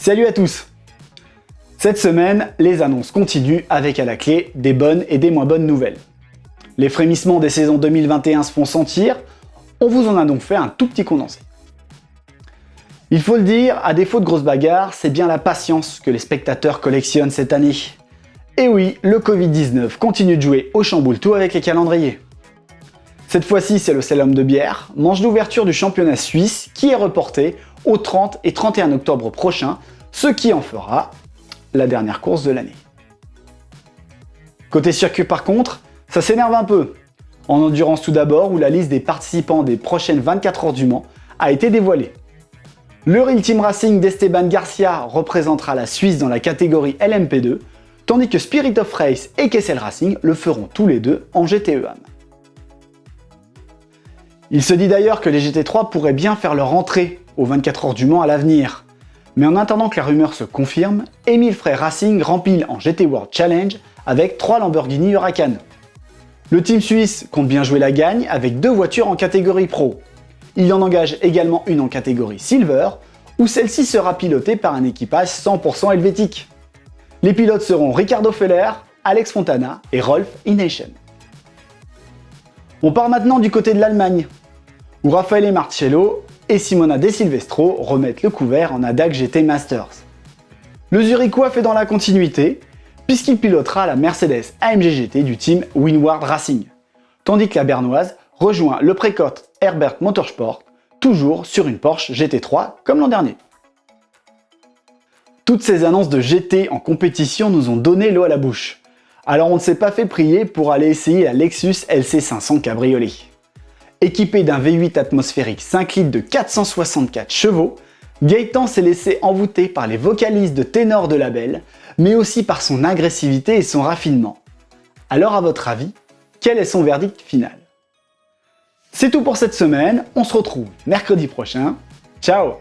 Salut à tous! Cette semaine, les annonces continuent avec à la clé des bonnes et des moins bonnes nouvelles. Les frémissements des saisons 2021 se font sentir, on vous en a donc fait un tout petit condensé. Il faut le dire, à défaut de grosses bagarres, c'est bien la patience que les spectateurs collectionnent cette année. Et oui, le Covid-19 continue de jouer au chamboule-tout avec les calendriers. Cette fois-ci, c'est le Slalom de Bière, manche d'ouverture du championnat suisse, qui est reporté au 30 et 31 octobre prochain, ce qui en fera la dernière course de l'année. Côté circuit par contre, ça s'énerve un peu. En endurance tout d'abord, où la liste des participants des prochaines 24 heures du Mans a été dévoilée. Le Real Team Racing d'Esteban Garcia représentera la Suisse dans la catégorie LMP2, tandis que Spirit of Race et Kessel Racing le feront tous les deux en GTE-AM. Il se dit d'ailleurs que les GT3 pourraient bien faire leur entrée aux 24 heures du Mans à l'avenir. Mais en attendant que la rumeur se confirme, Emile Frey Racing rempile en GT World Challenge avec 3 Lamborghini Huracan. Le team suisse compte bien jouer la gagne avec 2 voitures en catégorie Pro. Il en engage également une en catégorie Silver, où celle-ci sera pilotée par un équipage 100% helvétique. Les pilotes seront Ricardo Feller, Alex Fontana et Rolf Ination. On part maintenant du côté de l'Allemagne, où Raffaele Marcello et Simona De Silvestro remettent le couvert en ADAC GT Masters. Le Zurichois fait dans la continuité, puisqu'il pilotera la Mercedes AMG GT du team Winward Racing, tandis que la Bernoise rejoint le précoce Herbert Motorsport, toujours sur une Porsche GT3 comme l'an dernier. Toutes ces annonces de GT en compétition nous ont donné l'eau à la bouche. Alors on ne s'est pas fait prier pour aller essayer la Lexus LC500 Cabriolet. Équipé d'un V8 atmosphérique 5 litres de 464 chevaux, Gaëtan s'est laissé envoûter par les vocalises de ténor de label, mais aussi par son agressivité et son raffinement. Alors à votre avis, quel est son verdict final? C'est tout pour cette semaine, on se retrouve mercredi prochain. Ciao!